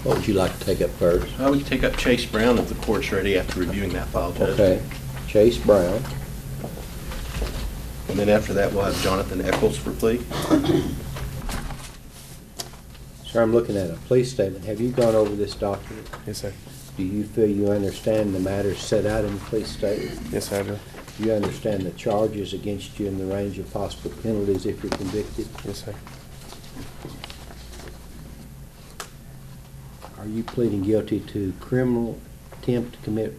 What would you like to take up first? We can take up Chase Brown if the court's ready after reviewing that file, Judge. Okay, Chase Brown. And then after that, we'll have Jonathan Eccles for plea. Sir, I'm looking at a plea statement. Have you gone over this document? Yes, sir. Do you feel you understand the matters set out in the plea statement? Yes, sir, I do. Do you understand the charges against you and the range of possible penalties if you're convicted? Yes, sir. Are you pleading guilty to criminal attempt to commit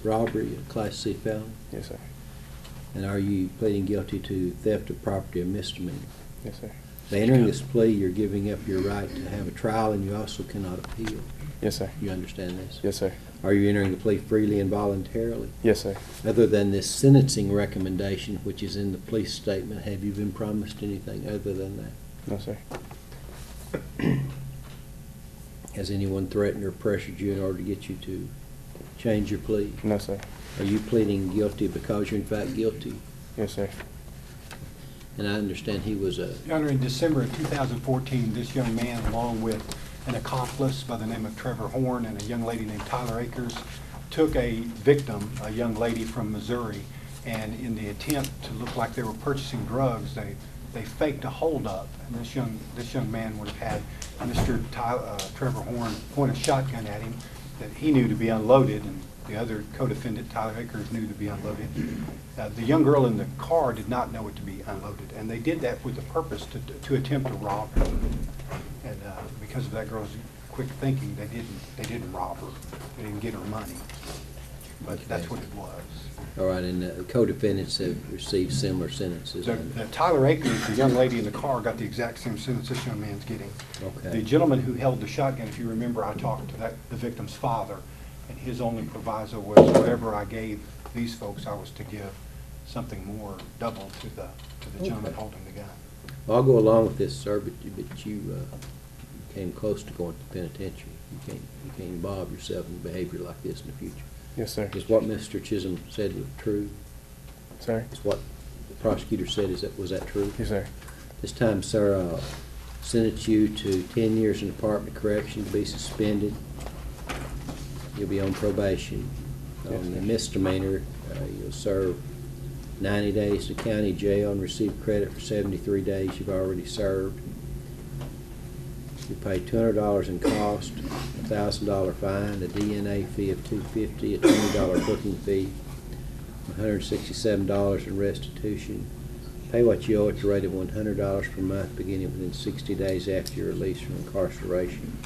robbery, a Class C felony? Yes, sir. And are you pleading guilty to theft of property, a misdemeanor? Yes, sir. By entering this plea, you're giving up your right to have a trial, and you also cannot appeal. Yes, sir. You understand this? Yes, sir. Are you entering the plea freely and voluntarily? Yes, sir. Other than this sentencing recommendation, which is in the plea statement, have you been promised anything other than that? No, sir. Has anyone threatened or pressured you in order to get you to change your plea? No, sir. Are you pleading guilty because you're in fact guilty? Yes, sir. And I understand he was a... Your Honor, in December of 2014, this young man, along with an accomplice by the name of Trevor Horn and a young lady named Tyler Akers, took a victim, a young lady from Missouri, and in the attempt to look like they were purchasing drugs, they faked a holdup. And this young man would have had Mr. Trevor Horn point a shotgun at him that he knew to be unloaded, and the other co-defendant, Tyler Akers, knew to be unloaded. The young girl in the car did not know it to be unloaded, and they did that with the purpose to attempt to rob her. And because of that girl's quick thinking, they didn't rob her. They didn't get her money. But Okay. that's what it was. All right, and the co-defendants have received similar sentences. The Tyler Akers, the young lady in the car, got the exact same sentence this young man's getting. Okay. The gentleman who held the shotgun, if you remember, I talked to the victim's father, and his only proviso was whatever I gave these folks, I was to give something more, double to the gentleman Okay. holding the gun. Well, I'll go along with this, sir, but you came close to going to the penitentiary. You can't involve yourself in behavior like this in the future. Yes, sir. Is what Mr. Chisholm said was true? Sorry? Is what the prosecutor said, was that true? Yes, sir. This time, sir, I'll sentence you to 10 years in Department of Correction to be suspended. You'll be on probation. Yes, On the sir. misdemeanor, you'll serve 90 days in county jail and receive credit for 73 days you've already served. You pay $200 in cost, a $1,000 fine, a DNA fee of $250, a $20 booking fee, $167 in restitution. Pay what you owe at the rate of $100 per month beginning within 60 days after your release from incarceration,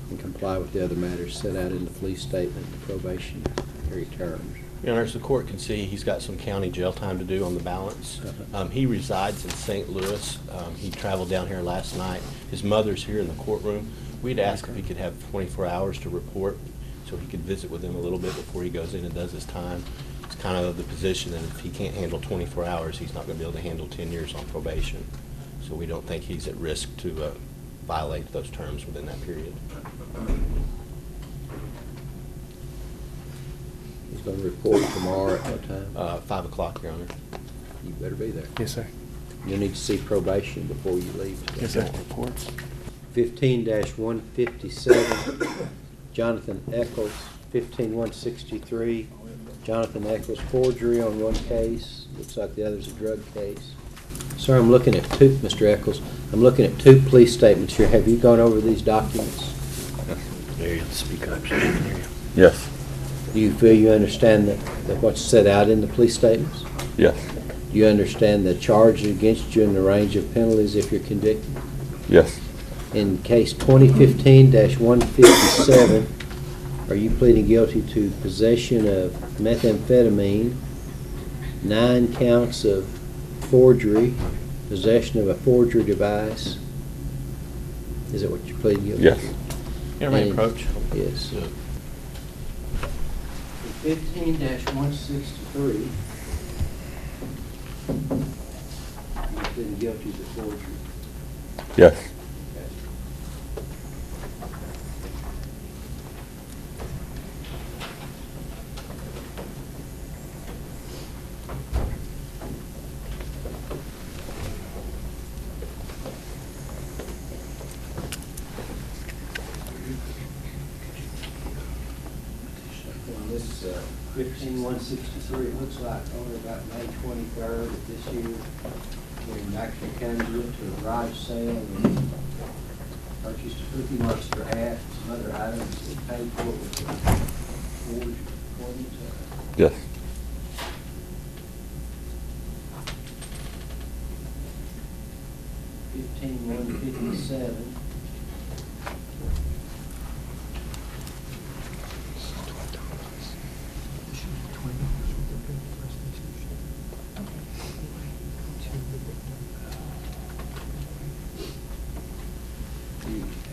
and comply with the other matters set out in the police statement and probationary terms. Your Honor, as the court can see, he's got some county jail time to do on the balance. He resides in St. Louis. He traveled down here last night. His mother's here in the courtroom. We'd ask if he could have 24 hours to report so he could visit with them a little bit before he goes in and does his time. It's kind of the position that if he can't handle 24 hours, he's not going to be able to handle 10 years on probation. So we don't think he's at risk to violate those terms within that period. He's going to report tomorrow at what time? 5 o'clock, Your Honor. You better be there. Yes, sir. You'll need to see probation before you leave. Yes, sir. Reports. 15-157, Jonathan Eccles. 15-163, Jonathan Eccles, forgery on one case. Looks like the other's a drug case. Sir, I'm looking at Mr. Eccles, I'm looking at two police statements here. Have you gone over these documents? There, you have to speak up so they can hear you. Yes. Do you feel you understand that what's set out in the police statements? Yes. Do you understand the charges against you and the range of penalties if you're convicted? Yes. In case 2015-157, are you pleading guilty to possession of methamphetamine, 9 counts of forgery, possession of a forgery device? Is that what you're pleading guilty to? Yes. You may And- approach. Yes. 15-163, you're pleading guilty to forgery. Yes. 15163, it looks like on about May 23rd of this year, when Maxwell County went to a garage sale and purchased a Cookie Monster hat, and some other items that paid for it with the forged coins. Yes. 15157.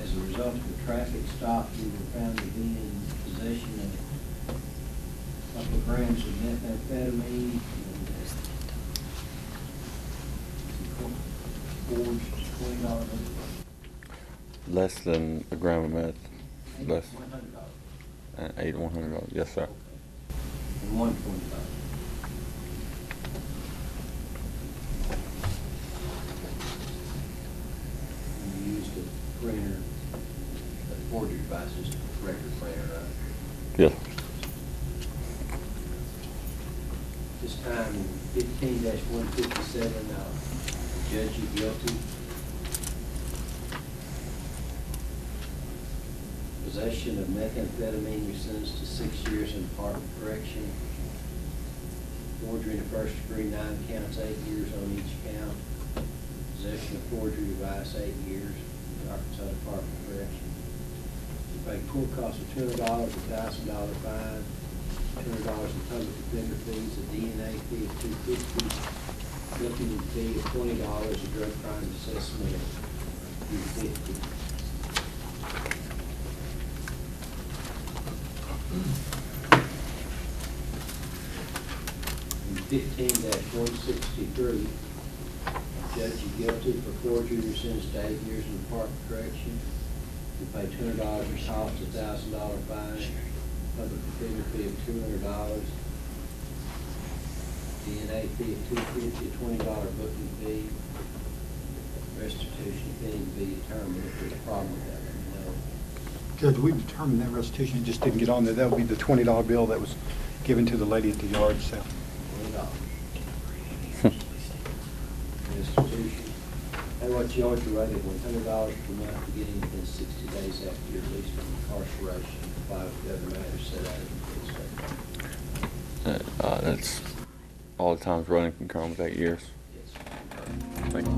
As a result of the traffic stop, you were found to be in possession of a couple of grams of methamphetamine and forged $20 bill. Less than a gram of meth. Less. $100. $100. Yes, sir. And $120. And you used a printer, a forgery device, just a record printer, right? Yes. This time, 15-157, judge you guilty. Possession of methamphetamine, you're sentenced to 6 years in Department of Correction. Forgery in the first degree, 9 counts, 8 years on each count. Possession of forgery device, 8 years in the Arkansas Department of Correction. You pay court costs of $200, $1,000 fine, $200 in public defender fees, a DNA fee of $250, guilty fee of $20, a drug crime assessment of $250. 15-163, judge you guilty for forgery, you're sentenced to 8 years in Department of Correction. You pay $200 in cost, $1,000 fine, public defender fee of $200, DNA fee of $250, $20 booking fee, restitution fee to be determined. If there's a problem with that, let me know. Judge, we determined that restitution, it just didn't get on there. That would be the $20 bill that was given to the lady at the yard sale. $20. Restitution. And what you ought to write it, $100 per month beginning within 60 days after your release from incarceration. Comply with the other matters set out in the police statement. That's all the times running concurrent with 8 years. Yes. Thank you.